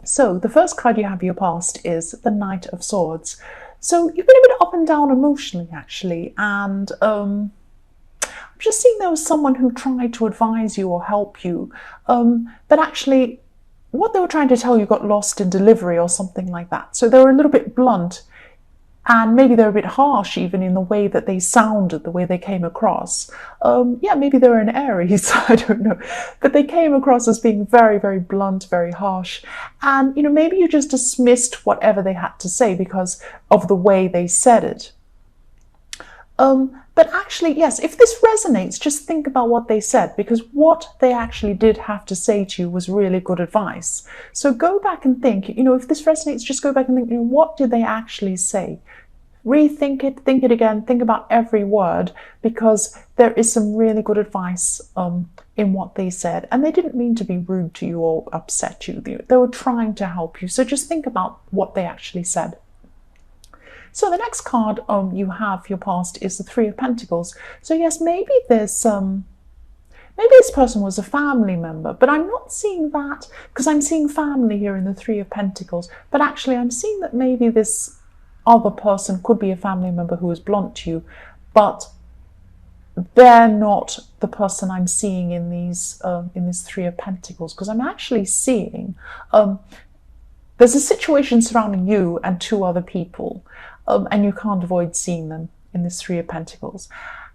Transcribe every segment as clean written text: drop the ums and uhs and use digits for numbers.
So the first card you have for your past is the Knight of Swords. So you've been a bit up and down emotionally, actually, and I'm just seeing there was someone who tried to advise you or help you, but actually what they were trying to tell you got lost in delivery or something like that. So they were a little bit blunt, and maybe they're a bit harsh even in the way that they sounded, the way they came across. Yeah, maybe they're an Aries, I don't know. But they came across as being very, very blunt, very harsh. And, maybe you just dismissed whatever they had to say because of the way they said it. But actually, yes, if this resonates, just think about what they said, because what they actually did have to say to you was really good advice. So go back and think, if this resonates, just go back and think, what did they actually say? Rethink it, think it again, think about every word, because there is some really good advice in what they said. And they didn't mean to be rude to you or upset you. They were trying to help you. So just think about what they actually said. So the next card you have for your past is the Three of Pentacles. So yes, maybe this person was a family member, but I'm not seeing that, because I'm seeing family here in the Three of Pentacles. But actually I'm seeing that maybe this other person could be a family member who is blunt to you, but they're not the person I'm seeing in this Three of Pentacles, because I'm actually seeing there's a situation surrounding you and two other people, and you can't avoid seeing them in this Three of Pentacles.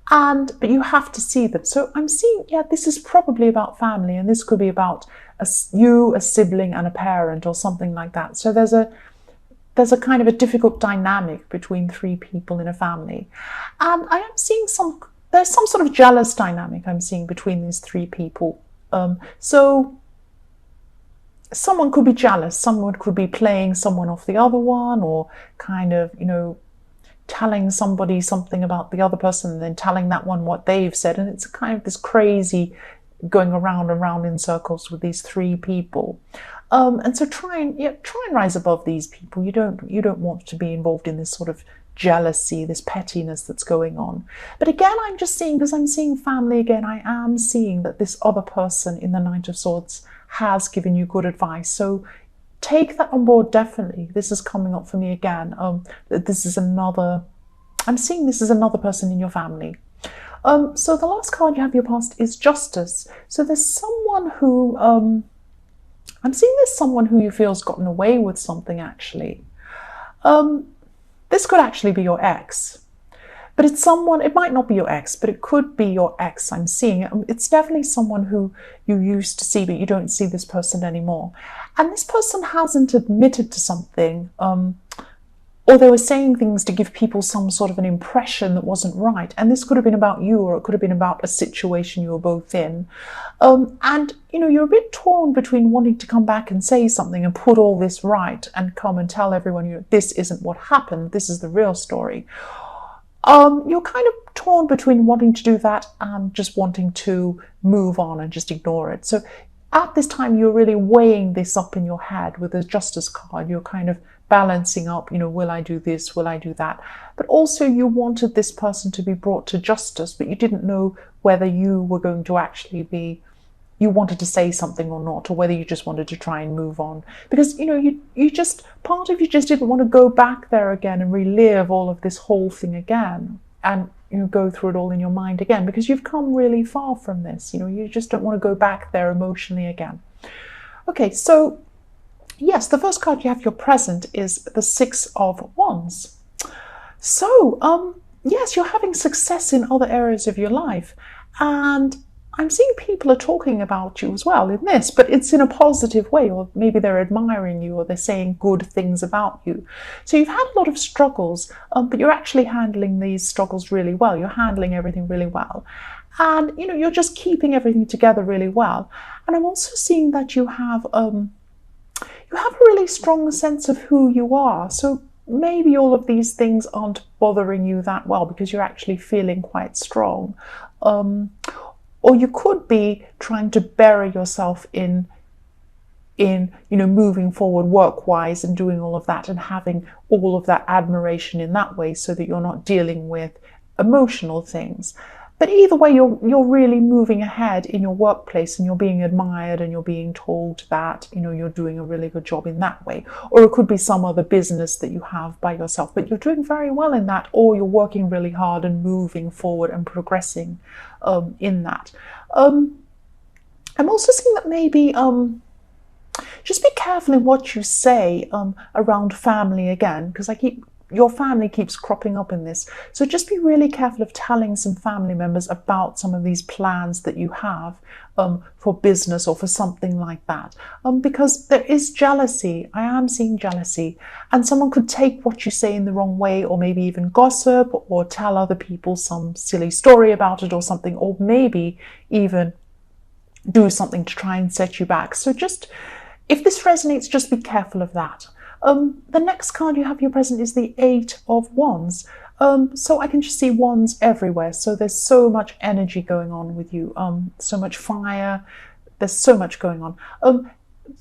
But you have to see them. So I'm seeing, yeah, this is probably about family, and this could be about a sibling and a parent or something like that. So there's a kind of a difficult dynamic between three people in a family. And I am seeing there's some sort of jealous dynamic I'm seeing between these three people. So someone could be jealous, someone could be playing someone off the other one, or kind of, telling somebody something about the other person and then telling that one what they've said. And it's kind of this crazy going around and around in circles with these three people. And so try and rise above these people. You don't want to be involved in this sort of jealousy, this pettiness that's going on. But again, I'm just seeing, because I'm seeing family again, I am seeing that this other person in the Knight of Swords has given you good advice. So take that on board, definitely. This is coming up for me again. I'm seeing this is another person in your family. So the last card you have your past is Justice. So there's someone who, I'm seeing there's someone who you feel has gotten away with something, actually. This could actually be your ex. But it's someone, it might not be your ex, but it could be your ex I'm seeing. It's definitely someone who you used to see, but you don't see this person anymore. And this person hasn't admitted to something, or they were saying things to give people some sort of an impression that wasn't right. And this could have been about you, or it could have been about a situation you were both in. And, you're a bit torn between wanting to come back and say something and put all this right and come and tell everyone, this isn't what happened, this is the real story. You're kind of torn between wanting to do that and just wanting to move on and just ignore it. So at this time, you're really weighing this up in your head with the Justice card. You're kind of balancing up, will I do this? Will I do that? But also you wanted this person to be brought to justice, but you didn't know whether you were going to actually you wanted to say something or not, or whether you just wanted to try and move on. Because, part of you just didn't want to go back there again and relive all of this whole thing again and, go through it all in your mind again, because you've come really far from this. You just don't want to go back there emotionally again. Okay, so yes, the first card you have your present is the Six of Wands. So, yes, you're having success in other areas of your life, and I'm seeing people are talking about you as well in this, but it's in a positive way, or maybe they're admiring you, or they're saying good things about you. So you've had a lot of struggles, but you're actually handling these struggles really well. You're handling everything really well. And, you're just keeping everything together really well. And I'm also seeing that you have a really strong sense of who you are. So maybe all of these things aren't bothering you that well because you're actually feeling quite strong. Or you could be trying to bury yourself in moving forward work-wise and doing all of that and having all of that admiration in that way, so that you're not dealing with emotional things. But either way, you're really moving ahead in your workplace, and you're being admired, and you're being told that, you know, you're doing a really good job in that way. Or it could be some other business that you have by yourself, but you're doing very well in that, or you're working really hard and moving forward and progressing in that. I'm also seeing that maybe just be careful in what you say around family again, because your family keeps cropping up in this. So just be really careful of telling some family members about some of these plans that you have for business or for something like that. Because there is jealousy. I am seeing jealousy. And someone could take what you say in the wrong way, or maybe even gossip or tell other people some silly story about it or something, or maybe even do something to try and set you back. So just, if this resonates, just be careful of that. The next card you have your present is the Eight of Wands. So I can just see wands everywhere. So there's so much energy going on with you, so much fire. There's so much going on.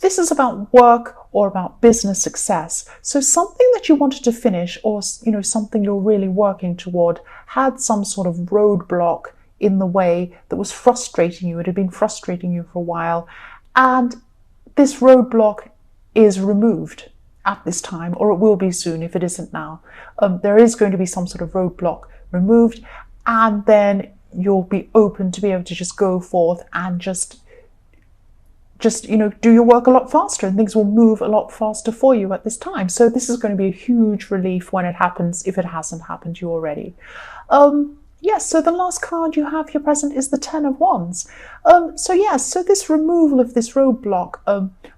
This is about work or about business success. So something that you wanted to finish, or, you know, something you're really working toward, had some sort of roadblock in the way that was frustrating you. It had been frustrating you for a while. And this roadblock is removed at this time, or it will be soon if it isn't now. There is going to be some sort of roadblock removed, and then you'll be open to be able to just go forth and just you know, do your work a lot faster, and things will move a lot faster for you at this time. So this is going to be a huge relief when it happens, if it hasn't happened to you already. Yes, so the last card you have your present is the Ten of Wands. So this removal of this roadblock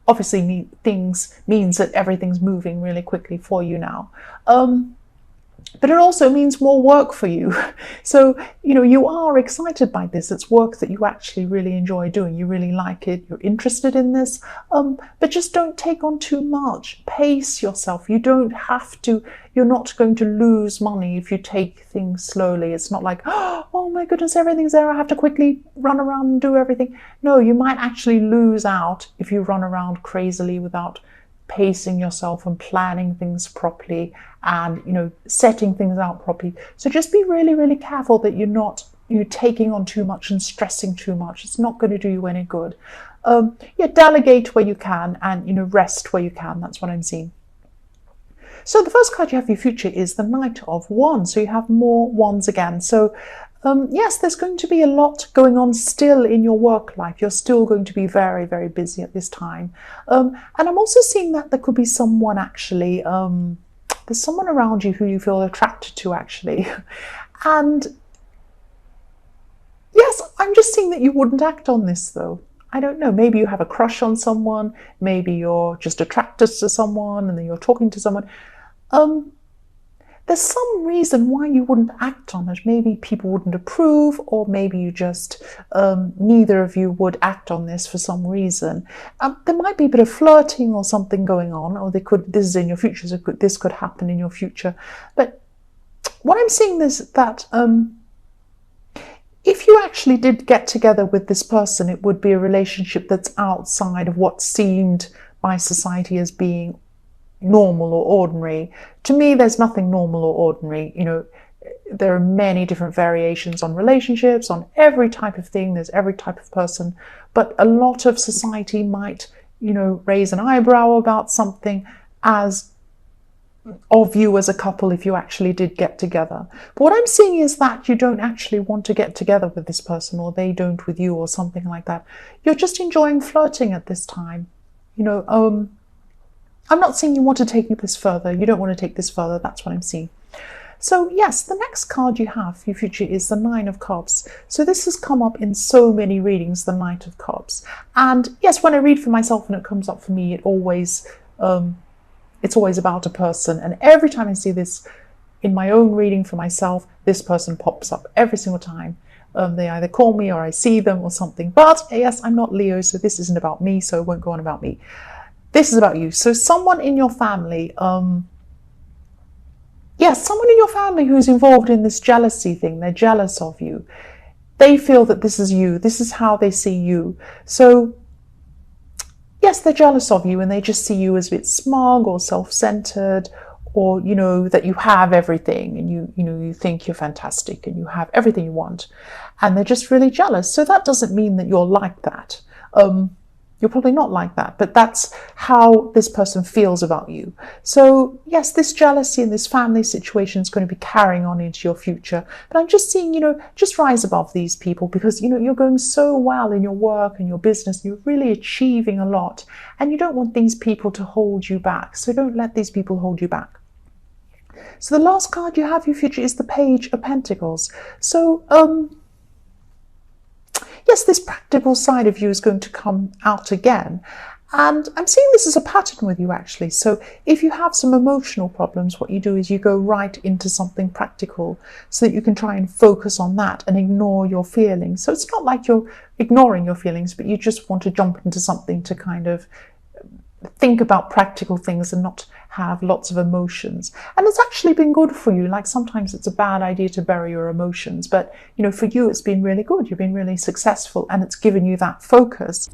obviously means that everything's moving really quickly for you now. But it also means more work for you. So, you know, you are excited by this. It's work that you actually really enjoy doing. You really like it. You're interested in this. But just don't take on too much. Pace yourself. You don't have to. You're not going to lose money if you take things slowly. It's not like, oh my goodness, everything's there. I have to quickly run around and do everything. No, you might actually lose out if you run around crazily without pacing yourself and planning things properly, and, you know, setting things out properly. So just be really, really careful that you're taking on too much and stressing too much. It's not going to do you any good. Delegate where you can, and, you know, rest where you can. That's what I'm seeing. So the first card you have for your future is the Knight of Wands. So you have more wands again. So yes, there's going to be a lot going on still in your work life. You're still going to be very, very busy at this time. And I'm also seeing that there could be someone actually, there's someone around you who you feel attracted to actually. And yes, I'm just seeing that you wouldn't act on this though. I don't know, maybe you have a crush on someone, maybe you're just attracted to someone and then you're talking to someone. There's some reason why you wouldn't act on it. Maybe people wouldn't approve, or maybe you just, neither of you would act on this for some reason. There might be a bit of flirting or something going on, or this is in your future, so this could happen in your future. But what I'm seeing is that if you actually did get together with this person, it would be a relationship that's outside of what seemed by society as being normal or ordinary. To me, there's nothing normal or ordinary. You know, there are many different variations on relationships, on every type of thing. There's every type of person, but a lot of society might, you know, raise an eyebrow about something of you as a couple if you actually did get together. But what I'm seeing is that you don't actually want to get together with this person, or they don't with you, or something like that. You're just enjoying flirting at this time. You know, I'm not saying you want to take this further. You don't want to take this further. That's what I'm seeing. So yes, the next card you have for your future is the Nine of Cups. So this has come up in so many readings, the Knight of Cups. And yes, when I read for myself and it comes up for me, it's always about a person. And every time I see this in my own reading for myself, this person pops up every single time. They either call me or I see them or something. But yes, I'm not Leo, so this isn't about me, so it won't go on about me. This is about you. So someone in your family, someone in your family who's involved in this jealousy thing. They're jealous of you. They feel that this is you. This is how they see you. So yes, they're jealous of you, and they just see you as a bit smug or self-centered, or you know that you have everything, and you think you're fantastic and you have everything you want, and they're just really jealous. So that doesn't mean that you're like that. You're probably not like that, but that's how this person feels about you. So yes, this jealousy and this family situation is going to be carrying on into your future. But I'm just seeing, just rise above these people, because, you're going so well in your work and your business. You're really achieving a lot, and you don't want these people to hold you back. So don't let these people hold you back. So the last card you have for your future is the Page of Pentacles. So, yes, this practical side of you is going to come out again. And I'm seeing this as a pattern with you, actually. So if you have some emotional problems, what you do is you go right into something practical so that you can try and focus on that and ignore your feelings. So it's not like you're ignoring your feelings, but you just want to jump into something to kind of think about practical things and not have lots of emotions. And it's actually been good for you. Like sometimes it's a bad idea to bury your emotions, but for you it's been really good. You've been really successful, and it's given you that focus.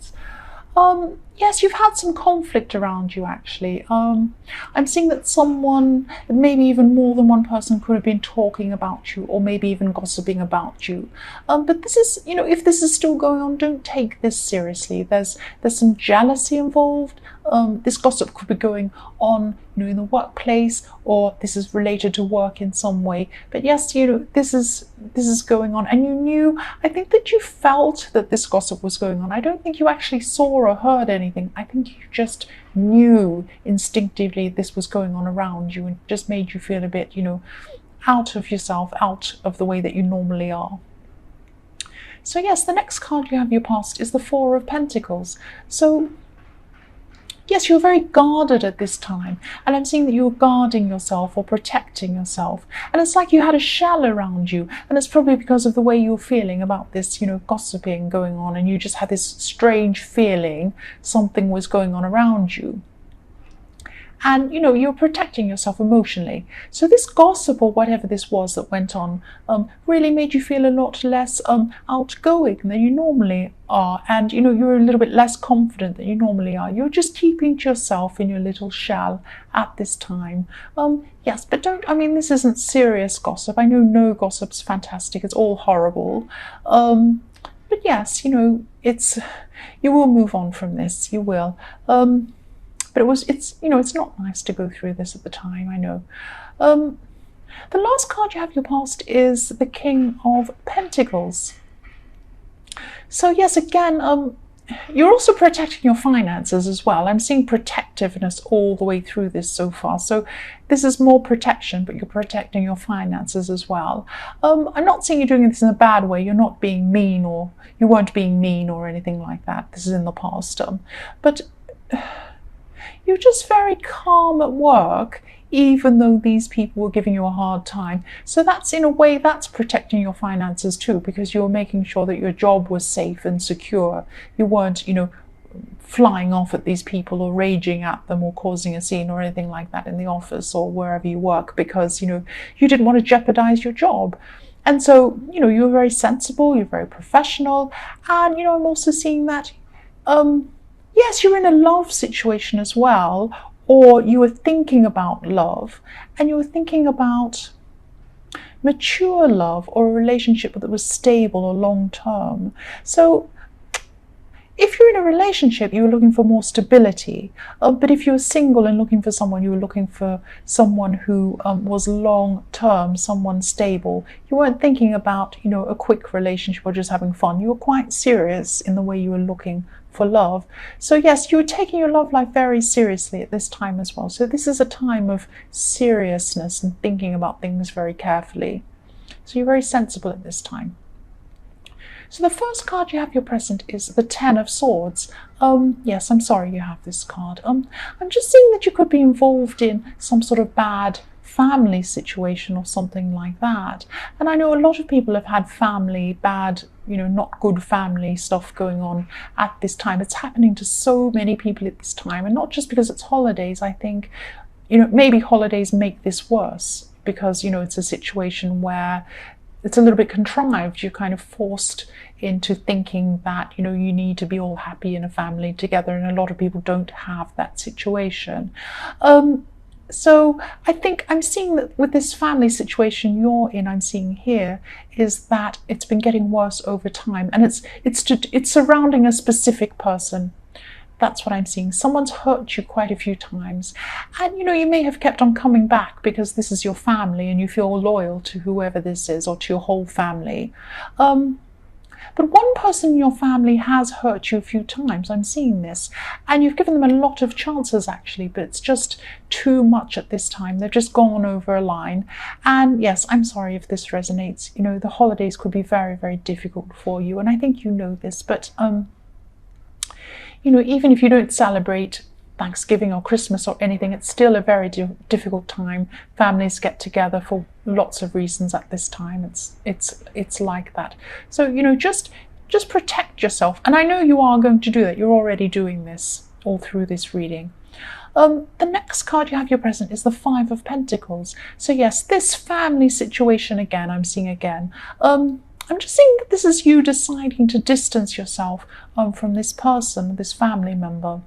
Yes, you've had some conflict around you, actually. I'm seeing that someone, maybe even more than one person, could have been talking about you, or maybe even gossiping about you. But this is, if this is still going on, don't take this seriously. There's some jealousy involved. This gossip could be going on, in the workplace, or this is related to work in some way. But yes, this is going on, and you knew. I think that you felt that this gossip was going on. I don't think you actually saw or heard anything. I think you just knew instinctively this was going on around you, and just made you feel a bit, out of yourself, out of the way that you normally are. So yes, the next card you have your past is the Four of Pentacles. So yes, you're very guarded at this time, and I'm seeing that you're guarding yourself or protecting yourself, and it's like you had a shell around you, and it's probably because of the way you're feeling about this, gossiping going on, and you just had this strange feeling something was going on around you. And you're protecting yourself emotionally. So this gossip, or whatever this was that went on, really made you feel a lot less outgoing than you normally are, and you're a little bit less confident than you normally are. You're just keeping to yourself in your little shell at this time. Yes, but this isn't serious gossip. I know no gossip's fantastic. It's all horrible. But yes, you will move on from this. You will. But it's not nice to go through this at the time, I know. The last card you have your past is the King of Pentacles. So yes, again, you're also protecting your finances as well. I'm seeing protectiveness all the way through this so far. So this is more protection, but you're protecting your finances as well. I'm not seeing you doing this in a bad way. You're not being mean, or you weren't being mean or anything like that. This is in the past. But you're just very calm at work, even though these people were giving you a hard time. So that's, in a way, that's protecting your finances too, because you're making sure that your job was safe and secure. You weren't, flying off at these people or raging at them or causing a scene or anything like that in the office or wherever you work, because, you didn't want to jeopardize your job. And so, you're very sensible, you're very professional. And, I'm also seeing that, yes, you're in a love situation as well, or you were thinking about love, and you were thinking about mature love or a relationship that was stable or long-term. So if you're in a relationship, you were looking for more stability. But if you're single and looking for someone, you were looking for someone who was long-term, someone stable. You weren't thinking about, a quick relationship or just having fun. You were quite serious in the way you were looking for love. So yes, you're taking your love life very seriously at this time as well. So this is a time of seriousness and thinking about things very carefully. So you're very sensible at this time. So the first card you have your present is the Ten of Swords. Yes, I'm sorry you have this card. I'm just seeing that you could be involved in some sort of bad family situation or something like that. And I know a lot of people have had bad, not good family stuff going on at this time. It's happening to so many people at this time, and not just because it's holidays. I think, maybe holidays make this worse because, it's a situation where it's a little bit contrived. You're kind of forced into thinking that, you need to be all happy in a family together, and a lot of people don't have that situation. So I think I'm seeing that with this family situation you're in, I'm seeing here is that it's been getting worse over time, and it's surrounding a specific person. That's what I'm seeing. Someone's hurt you quite a few times, and you may have kept on coming back because this is your family and you feel loyal to whoever this is or to your whole family. But one person in your family has hurt you a few times. I'm seeing this. And you've given them a lot of chances, actually, but it's just too much at this time. They've just gone over a line. And yes, I'm sorry if this resonates. The holidays could be very, very difficult for you. And I think you know this. But, even if you don't celebrate Thanksgiving or Christmas or anything, it's still a very difficult time. Families get together for lots of reasons at this time. It's like that. So just protect yourself, and I know you are going to do that. You're already doing this all through this reading. The next card you have your present is the Five of Pentacles. So yes, this family situation again, I'm seeing again. I'm just seeing that this is you deciding to distance yourself from this person, this family member.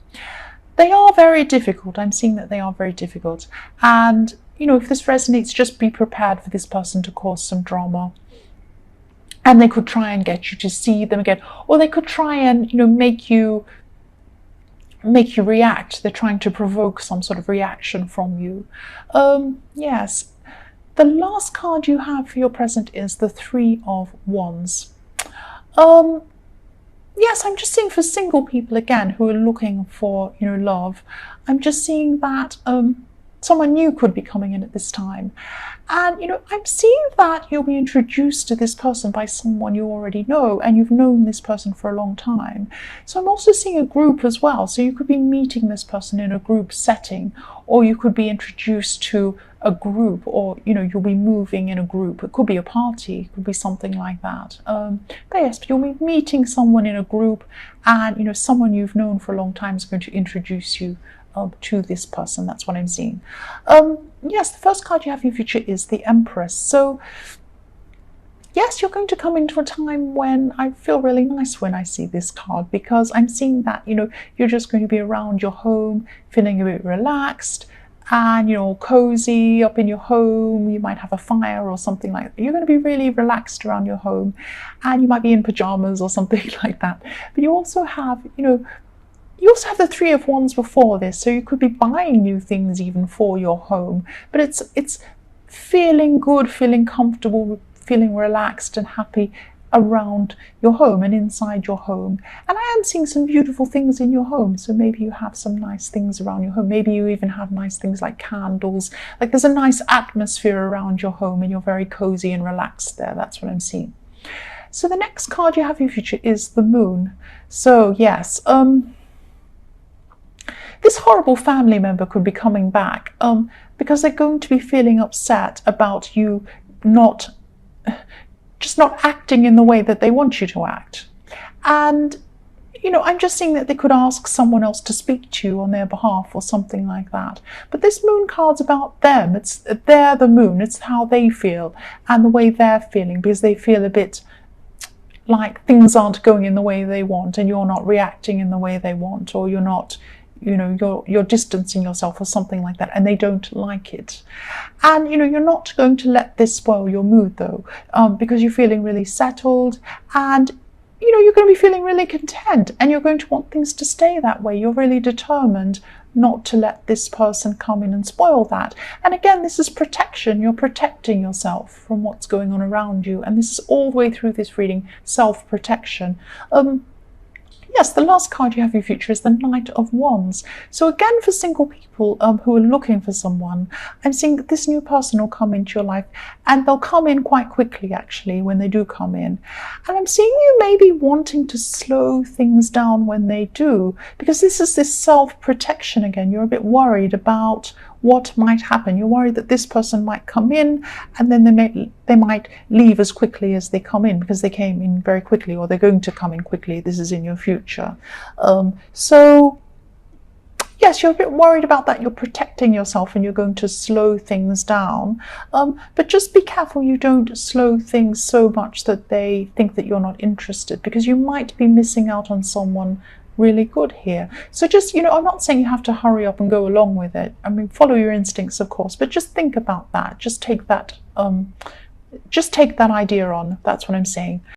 They are very difficult. I'm seeing that they are very difficult. And, if this resonates, just be prepared for this person to cause some drama. And they could try and get you to see them again. Or they could try and, make you react. They're trying to provoke some sort of reaction from you. Yes. The last card you have for your present is the Three of Wands. Yes, I'm just seeing for single people again who are looking for, love. I'm just seeing that someone new could be coming in at this time. And, I'm seeing that you'll be introduced to this person by someone you already know, and you've known this person for a long time. So I'm also seeing a group as well. So you could be meeting this person in a group setting, or you could be introduced to a group, or, you'll be moving in a group. It could be a party, it could be something like that. But yes, but you'll be meeting someone in a group, and, someone you've known for a long time is going to introduce you to this person. That's what I'm seeing. Yes, the first card you have in your future is the Empress. So yes, you're going to come into a time when I feel really nice when I see this card, because I'm seeing that, you're just going to be around your home, feeling a bit relaxed and, cozy up in your home. You might have a fire or something like that. You're going to be really relaxed around your home, and you might be in pajamas or something like that. But you also have, the Three of Wands before this, so you could be buying new things even for your home. But it's feeling good, feeling comfortable, feeling relaxed and happy around your home and inside your home. And I am seeing some beautiful things in your home. So maybe you have some nice things around your home. Maybe you even have nice things like candles. Like there's a nice atmosphere around your home and you're very cozy and relaxed there. That's what I'm seeing. So the next card you have in your future is the Moon. So yes, this horrible family member could be coming back because they're going to be feeling upset about you not acting in the way that they want you to act. And, I'm just seeing that they could ask someone else to speak to you on their behalf or something like that. But this Moon card's about them. They're the Moon. It's how they feel and the way they're feeling, because they feel a bit like things aren't going in the way they want and you're not reacting in the way they want, or you're not, you're distancing yourself or something like that, and they don't like it. And you're not going to let this spoil your mood though, because you're feeling really settled, and you're going to be feeling really content, and you're going to want things to stay that way. You're really determined not to let this person come in and spoil that. And again, this is protection. You're protecting yourself from what's going on around you, and this is all the way through this reading, self-protection. Yes, the last card you have in your future is the Knight of Wands. So again, for single people who are looking for someone, I'm seeing that this new person will come into your life, and they'll come in quite quickly actually when they do come in. And I'm seeing you maybe wanting to slow things down when they do, because this is this self-protection again. You're a bit worried about what might happen. You're worried that this person might come in and then they might leave as quickly as they come in, because they came in very quickly, or they're going to come in quickly. This is in your future. So yes, you're a bit worried about that. You're protecting yourself and you're going to slow things down. But just be careful you don't slow things so much that they think that you're not interested, because you might be missing out on someone really good here. So just, I'm not saying you have to hurry up and go along with it. I mean, follow your instincts, of course, but just think about that. Just take that idea on. That's what I'm saying.